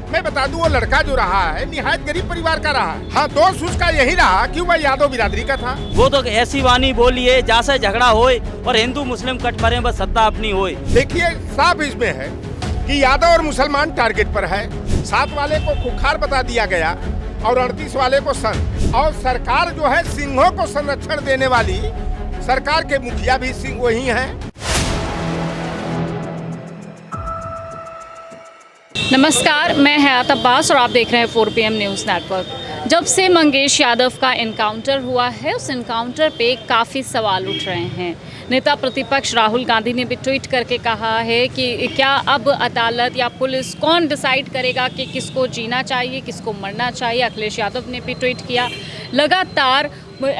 मैं बता दूं, वो लड़का जो रहा है निहायत गरीब परिवार का रहा। हाँ, दोस्त उसका यही रहा कि वह यादव बिरादरी का था। वो तो ऐसी वाणी बोली है जहाँ से झगड़ा होए और हिंदू मुस्लिम कट मरे, बस सत्ता अपनी होए। देखिए, साफ इसमें है कि यादव और मुसलमान टारगेट पर है। 7 वाले को खुखार बता दिया गया और 38 वाले को संत। और सरकार जो है सिंहों को संरक्षण देने वाली सरकार के मुखिया भी सिंह वही हैं। नमस्कार, मैं हयात अब्बास और आप देख रहे हैं 4 PM न्यूज़ नेटवर्क। जब से मंगेश यादव का इनकाउंटर हुआ है, उस इनकाउंटर पे काफ़ी सवाल उठ रहे हैं। नेता प्रतिपक्ष राहुल गांधी ने भी ट्वीट करके कहा है कि क्या अब अदालत या पुलिस कौन डिसाइड करेगा कि किसको जीना चाहिए, किसको मरना चाहिए। अखिलेश यादव ने भी ट्वीट किया। लगातार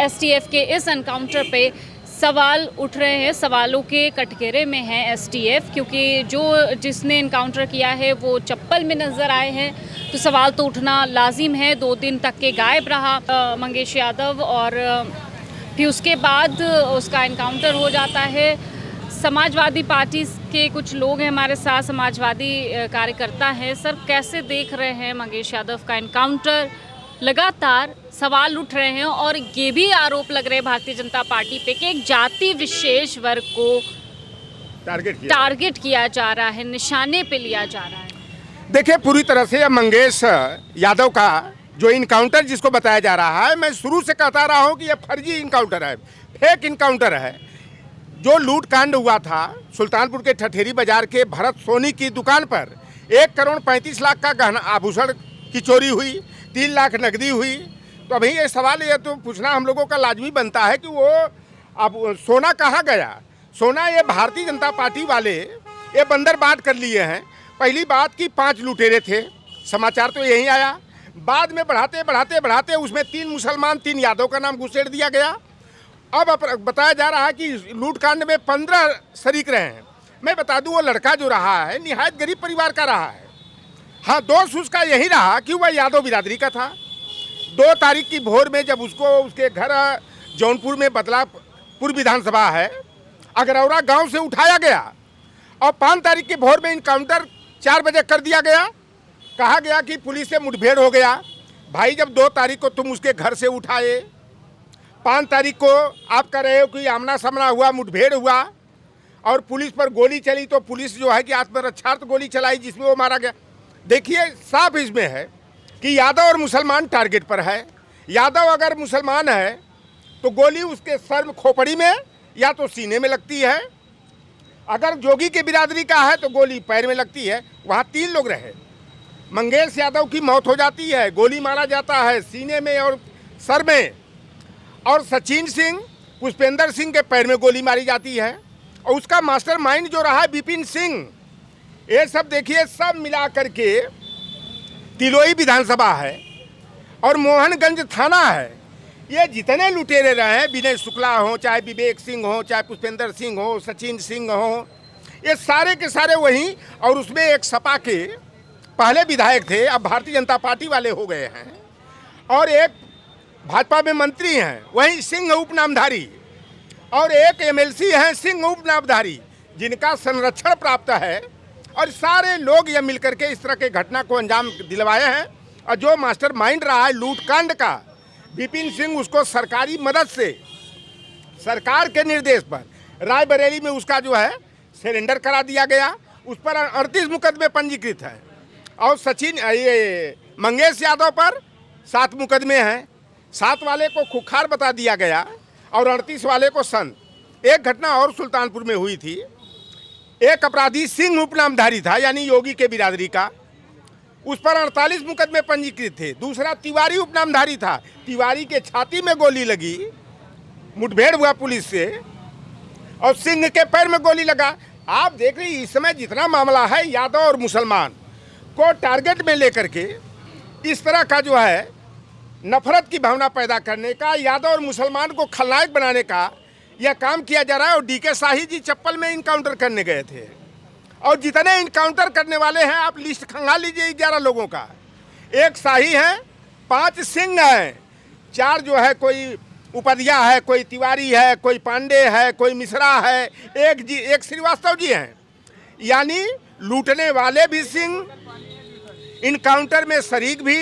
STF के इस एनकाउंटर पे सवाल उठ रहे हैं। सवालों के कटघरे में है STF, क्योंकि जिसने इनकाउंटर किया है वो चप्पल में नज़र आए हैं, तो सवाल तो उठना लाजिम है। 2 दिन तक के गायब रहा मंगेश यादव और फिर उसके बाद उसका इनकाउंटर हो जाता है। समाजवादी पार्टी के कुछ लोग हैं हमारे साथ, समाजवादी कार्यकर्ता हैं। सर, कैसे देख रहे हैं मंगेश यादव का इनकाउंटर? लगातार सवाल उठ रहे हैं और ये भी आरोप लग रहे हैं भारतीय जनता पार्टी पे कि एक जाति विशेष वर्ग को टारगेट किया जा रहा है, निशाने पे लिया जा रहा है। देखिए, पूरी तरह से यह मंगेश यादव का जो इनकाउंटर जिसको बताया जा रहा है, मैं शुरू से कहता रहा हूं कि यह फर्जी इनकाउंटर है, फेक इनकाउंटर है। जो लूट कांड हुआ था सुल्तानपुर के ठठेरी बाजार के भरत सोनी की दुकान पर 1 करोड़ 35 लाख का गहना आभूषण की चोरी हुई, 3 लाख नकदी हुई। तो अभी ये सवाल ये तो पूछना हम लोगों का लाजमी बनता है कि वो अब सोना कहाँ गया। सोना ये भारतीय जनता पार्टी वाले ये बंदर बात कर लिए हैं। पहली बात कि 5 लुटेरे थे, समाचार तो यही आया। बाद में बढ़ाते उसमें 3 मुसलमान 3 यादव का नाम घुसेड़ दिया गया। अब बताया जा रहा है कि लूटकांड में 15 शरीक रहे हैं। मैं बता दूं, वो लड़का जो रहा है निहायत गरीब परिवार का रहा है। हाँ, दोस्त उसका यही रहा कि वह यादव बिरादरी का था। 2 तारीख की भोर में जब उसको उसके घर जौनपुर में बदलापुर विधानसभा है, अगरौरा गांव से उठाया गया और 5 तारीख की भोर में इनकाउंटर 4 बजे कर दिया गया। कहा गया कि पुलिस से मुठभेड़ हो गया। भाई, जब 2 तारीख को तुम उसके घर से उठाए, 5 तारीख को आप कह रहे हो कि आमना सामना हुआ, मुठभेड़ हुआ और पुलिस पर गोली चली, तो पुलिस जो है कि आत्मरक्षार्थ गोली चलाई जिसमें वो मारा गया। देखिए, साफ इसमें है कि यादव और मुसलमान टारगेट पर है। यादव अगर मुसलमान है तो गोली उसके सर में, खोपड़ी में या तो सीने में लगती है। अगर जोगी के बिरादरी का है तो गोली पैर में लगती है। वहाँ 3 लोग रहे। मंगेश यादव की मौत हो जाती है, गोली मारा जाता है सीने में और सर में। और सचिन सिंह, पुष्पेंद्र सिंह के पैर में गोली मारी जाती है। और उसका मास्टरमाइंड जो रहा है विपिन सिंह। ये सब देखिए, सब मिला करके तिलोई विधानसभा है और मोहनगंज थाना है। ये जितने लुटेरे रहे हैं, विनय शुक्ला हो, चाहे विवेक सिंह हो, चाहे पुष्पेंद्र सिंह हो, सचिन सिंह हो, ये सारे के सारे वहीं। और उसमें एक सपा के पहले विधायक थे, अब भारतीय जनता पार्टी वाले हो गए हैं। और एक भाजपा में मंत्री हैं, वहीं सिंह उपनामधारी। और एक MLC हैं सिंह उपनामधारी, जिनका संरक्षण प्राप्त है। और सारे लोग ये मिलकर के इस तरह के घटना को अंजाम दिलवाए हैं। और जो मास्टरमाइंड रहा है लूटकांड का, विपिन सिंह, उसको सरकारी मदद से, सरकार के निर्देश पर रायबरेली में उसका जो है सरेंडर करा दिया गया। उस पर 38 मुकदमे पंजीकृत है। और ये मंगेश यादव पर 7 मुकदमे हैं। 7 वाले को खुखार बता दिया गया और 38 वाले को संत। एक घटना और सुल्तानपुर में हुई थी। एक अपराधी सिंह उपनामधारी था, यानी योगी के बिरादरी का, उस पर 48 मुकदमे पंजीकृत थे। दूसरा तिवारी उपनामधारी था, तिवारी के छाती में गोली लगी, मुठभेड़ हुआ पुलिस से और सिंह के पैर में गोली लगा। आप देख रहे इस समय जितना मामला है यादव और मुसलमान को टारगेट में लेकर के इस तरह का जो है नफरत की भावना पैदा करने का, यादव और मुसलमान को खलनायक बनाने का यह काम किया जा रहा है। और DK शाही जी चप्पल में इनकाउंटर करने गए थे। और जितने इनकाउंटर करने वाले हैं आप लिस्ट खंगाल लीजिए 11 लोगों का। 1 शाही है, 5 सिंह हैं, 4 जो है कोई उपाध्याय है, कोई तिवारी है, कोई पांडे है, कोई मिश्रा है, एक श्रीवास्तव जी हैं। यानी लूटने वाले भी सिंह, इनकाउंटर में शरीक भी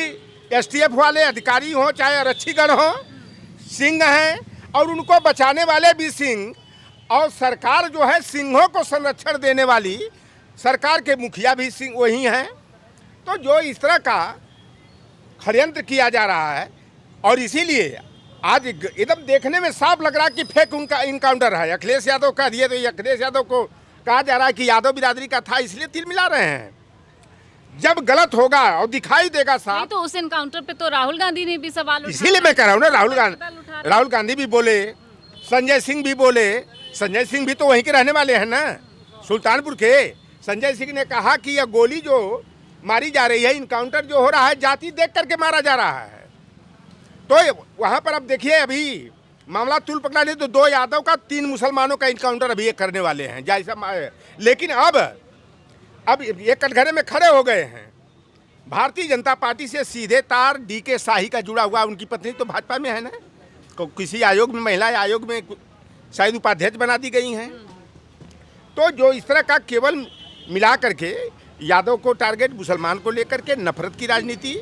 एसटीएफ वाले अधिकारी हों, चाहे आरक्षीगण हों, सिंह हैं, और उनको बचाने वाले भी सिंह, और सरकार जो है सिंहों को संरक्षण देने वाली सरकार के मुखिया भी सिंह वही हैं। तो जो इस तरह का षड्यंत्र किया जा रहा है, और इसीलिए आज एकदम देखने में साफ लग रहा है कि फेक उनका इनकाउंटर है। अखिलेश यादव कह दिए तो ये अखिलेश यादव को कहा जा रहा है कि यादव बिरादरी का था, इसलिए तिल मिला रहे हैं। जब गलत होगा और दिखाई देगा साफ, तो उस एनकाउंटर पे तो राहुल गांधी ने भी सवाल उठाया। इसीलिए मैं कह रहा हूँ ना, राहुल गांधी भी बोले, संजय सिंह भी बोले। संजय सिंह भी तो वहीं के रहने वाले हैं ना, सुल्तानपुर के। संजय सिंह ने कहा कि यह गोली जो मारी जा रही है, इनकाउंटर जो हो रहा है, जाति देख करके मारा जा रहा है। तो वहाँ पर अब देखिए, अभी मामला तुल पकड़ा नहीं तो 2 यादव का 3 मुसलमानों का इनकाउंटर अभी ये करने वाले हैं जैसा। लेकिन अब ये कटघरे में खड़े हो गए हैं। भारतीय जनता पार्टी से सीधे तार DK शाही का जुड़ा हुआ, उनकी पत्नी तो भाजपा में है ना, किसी आयोग में, महिला आयोग में शायद उपाध्यक्ष बना दी गई हैं। तो जो इस तरह का केवल मिला करके यादव को टारगेट, मुसलमान को लेकर के नफरत की राजनीति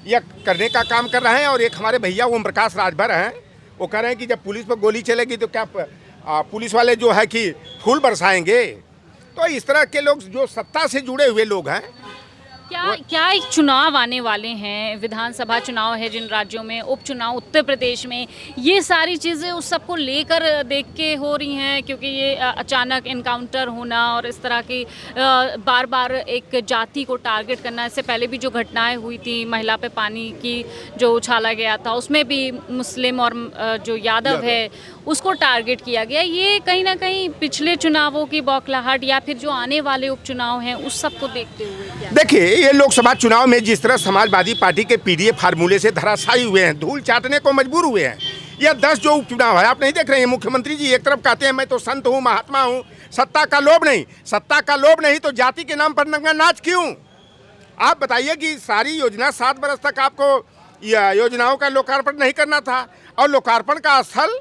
यह करने का काम कर रहे हैं। और एक हमारे भैया ओम प्रकाश राजभर हैं, वो कह रहे हैं कि जब पुलिस पर गोली चलेगी तो क्या पुलिस वाले जो है कि फूल बरसाएंगे। तो इस तरह के लोग जो सत्ता से जुड़े हुए लोग हैं, क्या एक चुनाव आने वाले हैं, विधानसभा चुनाव है जिन राज्यों में, उपचुनाव उत्तर प्रदेश में, ये सारी चीज़ें उस सबको लेकर देख के हो रही हैं, क्योंकि ये अचानक इनकाउंटर होना और इस तरह की बार बार एक जाति को टारगेट करना। इससे पहले भी जो घटनाएं हुई थी, महिला पे पानी की जो उछाला गया था, उसमें भी मुस्लिम और जो यादव है उसको टारगेट किया गया। ये कहीं ना कहीं पिछले चुनावों की बौखलाहट या फिर जो आने वाले उपचुनाव हैं उस सबको देखते हुए, देखिए ये लोकसभा चुनाव में जिस तरह समाजवादी पार्टी के पीडीए फार्मूले से धराशायी हुए हैं, धूल चाटने को मजबूर हुए हैं। यह 10 जो उपचुनाव है, आप नहीं देख रहे हैं, मुख्यमंत्री जी एक तरफ कहते हैं मैं तो संत हूँ, महात्मा हूँ, सत्ता का लोभ नहीं, सत्ता का लोभ नहीं तो जाति के नाम पर नंगा नाच क्यों? आप बताइए कि सारी योजना 7 बरस तक आपको योजनाओं का लोकार्पण नहीं करना था, और लोकार्पण का स्थल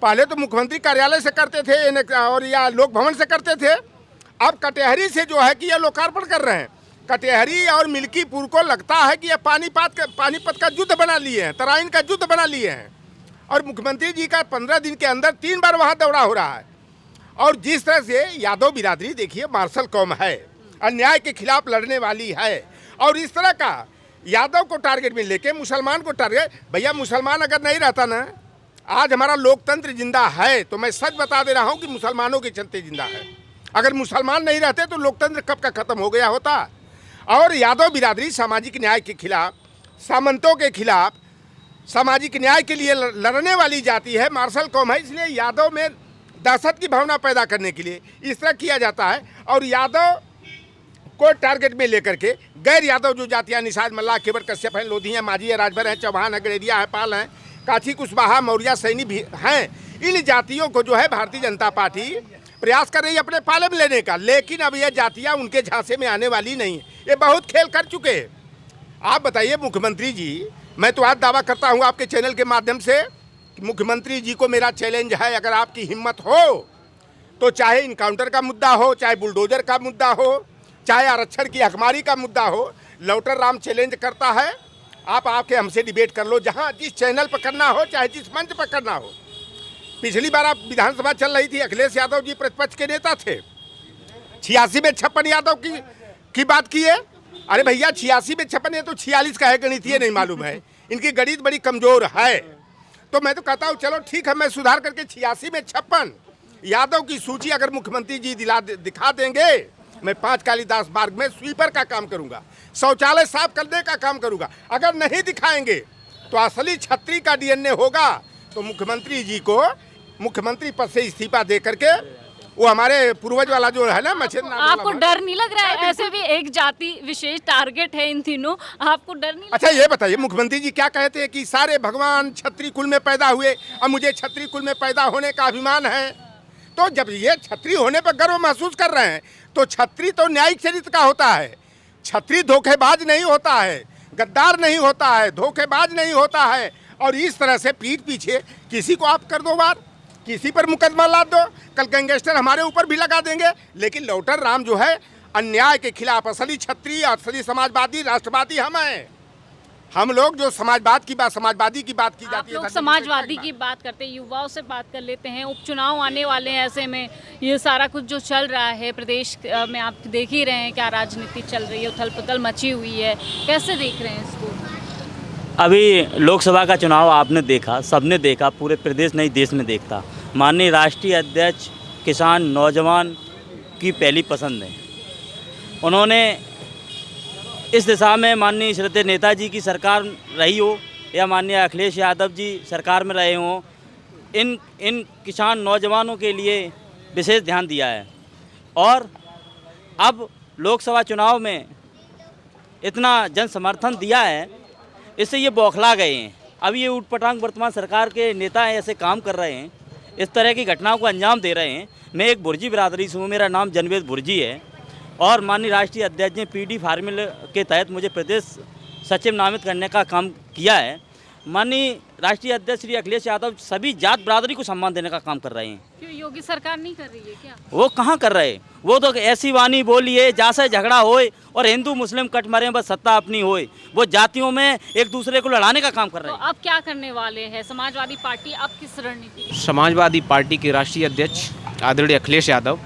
पहले तो मुख्यमंत्री कार्यालय से करते थे और या लोक भवन से करते थे, अब कटेहरी से जो है कि यह लोकार्पण कर रहे हैं। कटेहरी और मिल्कीपुर को लगता है कि यह पानीपत का युद्ध बना लिए हैं, तराइन का युद्ध बना लिए हैं। और मुख्यमंत्री जी का 15 दिन के अंदर 3 बार वहाँ दौरा हो रहा है। और जिस तरह से यादव बिरादरी देखिए मार्शल कौम है, अन्याय के खिलाफ लड़ने वाली है, और इस तरह का यादव को टारगेट में लेके मुसलमान को टारगेट, भैया मुसलमान अगर नहीं रहता ना, आज हमारा लोकतंत्र जिंदा है, तो मैं सच बता दे रहा हूँ कि मुसलमानों के चलते जिंदा है। अगर मुसलमान नहीं रहते तो लोकतंत्र कब का खत्म हो गया होता। और यादव बिरादरी सामाजिक न्याय के खिलाफ, सामंतों के खिलाफ, सामाजिक न्याय के लिए लड़ने वाली जाति है, मार्शल कौम है। इसलिए यादव में दहशत की भावना पैदा करने के लिए इस तरह किया जाता है। और यादव को टारगेट में लेकर के गैर यादव जो जातियाँ, निषाद, मल्लाह, केवट, कश्यप हैं, लोधी हैं, माझी है, राजभर हैं, चौहान है, गडेरिया है, पाल हैं, काठी, कुशवाहा, मौर्य, सैनी भी हैं, इन जातियों को जो है भारतीय जनता पार्टी प्रयास कर रही है अपने पाले में लेने का। लेकिन अब यह जातियाँ उनके झांसे में आने वाली नहीं, ये बहुत खेल कर चुके हैं। आप बताइए मुख्यमंत्री जी, मैं तो आज दावा करता हूँ आपके चैनल के माध्यम से कि मुख्यमंत्री जी को मेरा चैलेंज है, अगर आपकी हिम्मत हो तो चाहे इनकाउंटर का मुद्दा हो, चाहे बुलडोजर का मुद्दा हो, चाहे आरक्षण की हकमारी का मुद्दा हो, लौटर राम चैलेंज करता है, आप आके हमसे डिबेट कर लो, जहाँ जिस चैनल पर करना हो, चाहे जिस मंच पर करना हो। पिछली बार आप विधानसभा चल रही थी, अखिलेश यादव जी प्रतिपक्ष के नेता थे, 86 में 56 यादव की बात की है। अरे भैया 86 में 56 है तो 46 का है, गणितीय नहीं मालूम है, इनकी गणित बड़ी कमजोर है। तो मैं तो कहता हूँ चलो ठीक है, मैं सुधार करके 86 में 56 यादव की सूची अगर मुख्यमंत्री जी दिखा देंगे, मैं 5 कालीदास मार्ग में स्वीपर का काम करूंगा, शौचालय साफ करने का काम करूंगा। अगर नहीं दिखाएंगे तो असली छत्री का डीएनए होगा, तो मुख्यमंत्री जी को मुख्यमंत्री पद से इस्तीफा दे करके वो हमारे पूर्वज वाला जो है ना मछेंद्र, आपको डर नहीं लग रहा है? ऐसे भी एक जाति विशेष टारगेट है इन तीनों, आपको डर नहीं? अच्छा ये बताइए, मुख्यमंत्री जी क्या कहते हैं कि सारे भगवान क्षत्रिय कुल में पैदा हुए और मुझे क्षत्रिय कुल में पैदा होने का अभिमान है। तो जब ये क्षत्रिय होने पर गर्व महसूस कर रहे हैं तो क्षत्रिय तो न्यायिक चरित्र का होता है, क्षत्रिय धोखेबाज नहीं होता है, गद्दार नहीं होता है, धोखेबाज नहीं होता है। और इस तरह से पीठ पीछे किसी को आप कर दो बार, किसी पर मुकदमा लाद दो, कल गैंगस्टर हमारे ऊपर भी लगा देंगे। लेकिन लौटर राम जो है अन्याय के खिलाफ असली क्षत्रिय, असली समाजवादी, राष्ट्रवादी हम हैं। हम लोग जो समाजवादी की बात की आप जाती है, लोग समाजवादी की बात करते हैं, युवाओं से बात कर लेते हैं। उपचुनाव आने वाले हैं, ऐसे में ये सारा कुछ जो चल रहा है प्रदेश में, आप देख ही रहे हैं क्या राजनीति चल रही है, उथल पुथल मची हुई है, कैसे देख रहे हैं इसको? अभी लोकसभा का चुनाव आपने देखा, सबने देखा, पूरे प्रदेश नहीं देश में देखता। माननीय राष्ट्रीय अध्यक्ष किसान नौजवान की पहली पसंद है। उन्होंने इस दिशा में माननीय श्रद्धेय नेताजी की सरकार रही हो या माननीय अखिलेश यादव जी सरकार में रहे हों, इन किसान नौजवानों के लिए विशेष ध्यान दिया है। और अब लोकसभा चुनाव में इतना जन समर्थन दिया है, इससे ये बौखला गए हैं। अब ये ऊटपटांग वर्तमान सरकार के नेता ऐसे काम कर रहे हैं, इस तरह की घटनाओं को अंजाम दे रहे हैं। मैं एक भुर्जी बिरादरी से हूँ, मेरा नाम जनवेद भुर्जी है और माननीय राष्ट्रीय अध्यक्ष ने पीडी फार्मूले के तहत मुझे प्रदेश सचिव नामित करने का काम किया है। माननीय राष्ट्रीय अध्यक्ष श्री अखिलेश यादव सभी जात बिरादरी को सम्मान देने का काम कर रहे हैं। क्यों योगी सरकार नहीं कर रही है क्या? वो कहाँ कर रहे? वो तो ऐसी वाणी बोली है जैसे झगड़ा होए और हिंदू मुस्लिम कट मरे बस सत्ता अपनी होए। वो जातियों में एक दूसरे को लड़ाने का काम कर रहे तो हैं। अब क्या करने वाले हैं समाजवादी पार्टी? अब किस रणनीति? समाजवादी पार्टी के राष्ट्रीय अध्यक्ष आदरणीय अखिलेश यादव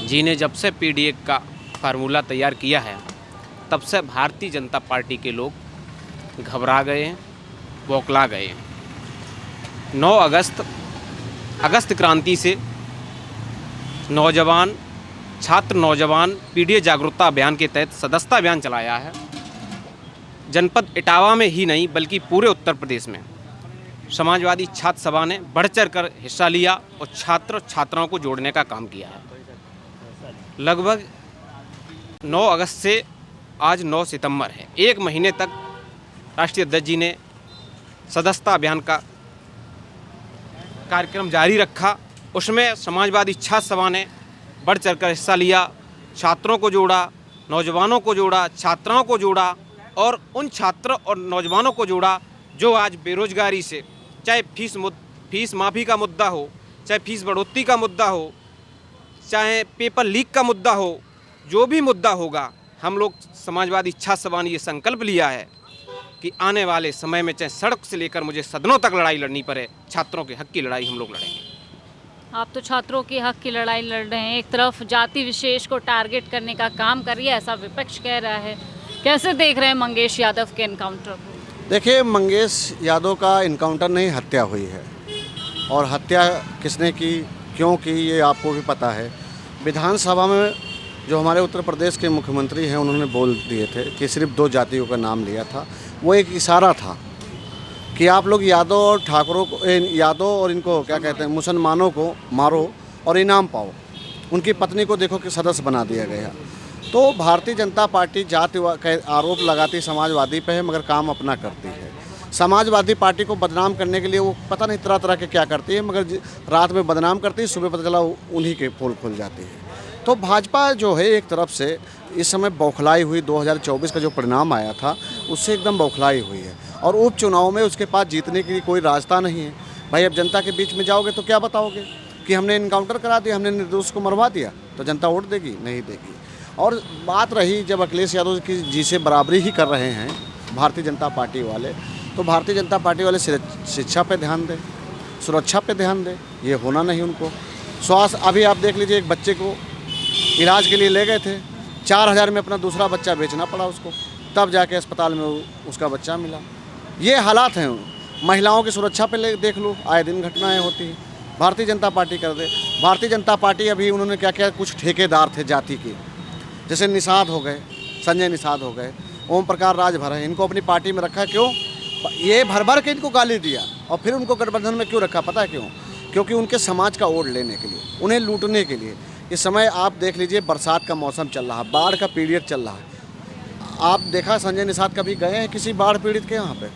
जी ने जब से पीडीए का फार्मूला तैयार किया है, तब से भारतीय जनता पार्टी के लोग घबरा गए हैं, बौखला गए हैं। 9 अगस्त क्रांति से छात्र नौजवान पीडीए जागरूकता अभियान के तहत सदस्यता अभियान चलाया है। जनपद इटावा में ही नहीं बल्कि पूरे उत्तर प्रदेश में समाजवादी छात्र सभा ने बढ़ चढ़ कर हिस्सा लिया और छात्र छात्राओं को जोड़ने का काम किया है। लगभग 9 अगस्त से आज 9 सितंबर है, 1 महीने तक राष्ट्रीय अध्यक्ष जी ने सदस्यता अभियान का कार्यक्रम जारी रखा। उसमें समाजवादी छात्र सभा ने बढ़ चढ़कर हिस्सा लिया, छात्रों को जोड़ा, नौजवानों को जोड़ा, छात्राओं को जोड़ा और उन छात्र और नौजवानों को जोड़ा जो आज बेरोजगारी से, चाहे फीस माफ़ी का मुद्दा हो, चाहे फीस बढ़ोतरी का मुद्दा हो, चाहे पेपर लीक का मुद्दा हो, जो भी मुद्दा होगा, हम लोग समाजवादी छात्र सभा ने ये संकल्प लिया है कि आने वाले समय में चाहे सड़क से लेकर मुझे सदनों तक लड़ाई लड़नी पड़े, छात्रों के हक की लड़ाई हम लोग लड़ेंगे। आप तो छात्रों के हक की लड़ाई लड़ रहे हैं, एक तरफ जाति विशेष को टारगेट करने का काम कर रही है, ऐसा विपक्ष कह रहा है। कैसे देख रहे हैं मंगेश यादव के एनकाउंटर को? देखिए, मंगेश यादव का इनकाउंटर नहीं, हत्या हुई है। और हत्या किसने की, क्यों की, ये आपको भी पता है। विधानसभा में जो हमारे उत्तर प्रदेश के मुख्यमंत्री हैं, उन्होंने बोल दिए थे कि सिर्फ 2 जातियों का नाम लिया था। वो एक इशारा था कि आप लोग यादव और ठाकुरों को, यादव और इनको क्या कहते हैं, मुसलमानों को मारो और इनाम पाओ। उनकी पत्नी को देखो कि सदस्य बना दिया गया। तो भारतीय जनता पार्टी जाति का आरोप लगाती समाजवादी पे है, मगर काम अपना करती है। समाजवादी पार्टी को बदनाम करने के लिए वो पता नहीं तरह तरह के क्या करती है, मगर रात में बदनाम करती है, सुबह पता चला उन्हीं के पोल खुल जाती है। तो भाजपा जो है एक तरफ से इस समय बौखलाई हुई, 2024 का जो परिणाम आया था उससे एकदम बौखलाई हुई है। और उपचुनाव में उसके पास जीतने के लिए कोई रास्ता नहीं है। भाई, अब जनता के बीच में जाओगे तो क्या बताओगे कि हमने इनकाउंटर करा दिया, हमने निर्दोष को मरवा दिया, तो जनता वोट देगी? नहीं देगी। और बात रही जब अखिलेश यादव की जी से बराबरी ही कर रहे हैं भारतीय जनता पार्टी वाले, तो भारतीय जनता पार्टी वाले शिक्षा पे ध्यान दें, सुरक्षा पे ध्यान दें। ये होना नहीं उनको। स्वास्थ्य, अभी आप देख लीजिए, एक बच्चे को इलाज के लिए ले गए थे, 4000 में अपना दूसरा बच्चा बेचना पड़ा उसको, तब जाके अस्पताल में उसका बच्चा मिला। ये हालात हैं। महिलाओं की सुरक्षा पे देख लो, आए दिन घटनाएं होती हैं। भारतीय जनता पार्टी कर दे। भारतीय जनता पार्टी अभी उन्होंने क्या किया, कुछ ठेकेदार थे जाति के, जैसे निषाद हो गए, संजय निषाद हो गए, ओम प्रकाश राजभर है, इनको अपनी पार्टी में रखा। क्यों? ये भर भर के इनको गाली दिया और फिर उनको गठबंधन में क्यों रखा, पता है क्यों? क्योंकि उनके समाज का वोट लेने के लिए, उन्हें लूटने के लिए। इस समय आप देख लीजिए, बरसात का मौसम चल रहा है, बाढ़ का पीरियड चल रहा है। आप देखा संजय निषाद कभी गए हैं किसी बाढ़ पीड़ित के यहाँ पे?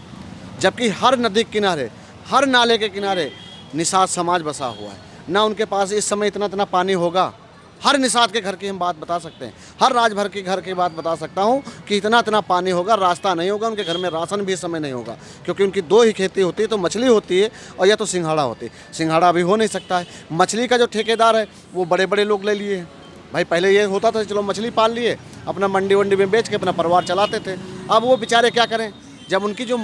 जबकि हर नदी के किनारे, हर नाले के किनारे निषाद समाज बसा हुआ है। ना उनके पास इस समय इतना पानी होगा। हर निषाद के घर की हम बात बता सकते हैं, हर राजभर के घर की बात बता सकता हूँ कि इतना पानी होगा, रास्ता नहीं होगा, उनके घर में राशन भी इस समय नहीं होगा। क्योंकि उनकी 2 ही खेती होती है, तो मछली होती है और या तो सिंघाड़ा होती है। सिंघाड़ा अभी हो नहीं सकता है। मछली का जो ठेकेदार है वो बड़े बड़े लोग ले लिए हैं, भाई पहले ये होता था चलो मछली पाल लिए, अपना मंडी वंडी में बेच के अपना परिवार चलाते थे। अब वो बेचारे क्या करें, जब उनकी जो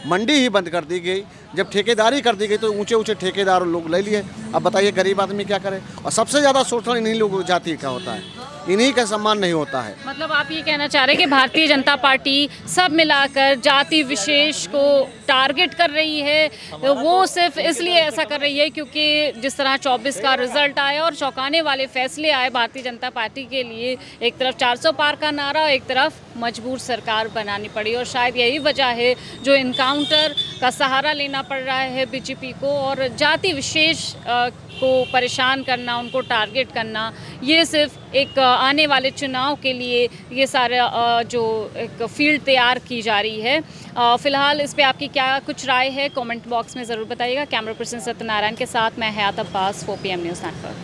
मंडी ही बंद कर दी गई, जब ठेकेदारी कर दी गई तो ऊंचे ऊंचे ठेकेदार लोग ले लिए। अब बताइए गरीब आदमी क्या करे। और सबसे ज़्यादा शोषण इन्हीं लोगों जाति का होता है, इन्हीं का सम्मान नहीं होता है। मतलब आप ये कहना चाह रहे हैं कि भारतीय जनता पार्टी सब मिलाकर जाति विशेष को टारगेट कर रही है, वो सिर्फ इसलिए ऐसा कर रही है क्योंकि जिस तरह 24 का रिजल्ट आया और चौंकाने वाले फैसले आए भारतीय जनता पार्टी के लिए, एक तरफ 400 पार का नारा, एक तरफ मजबूर सरकार बनानी पड़ी, और शायद यही वजह है जो इनकाउंटर का सहारा लेना पड़ रहा है बीजेपी को, और जाति विशेष को परेशान करना, उनको टारगेट करना, ये सिर्फ एक आने वाले चुनाव के लिए ये सारे जो एक फील्ड तैयार की जा रही है। फ़िलहाल इस पे आपकी क्या कुछ राय है, कमेंट बॉक्स में ज़रूर बताइएगा। कैमरा पर्सन सत्यनारायण के साथ मैं हयात अब्बास, 4 PM न्यूज़ नेटवर्क।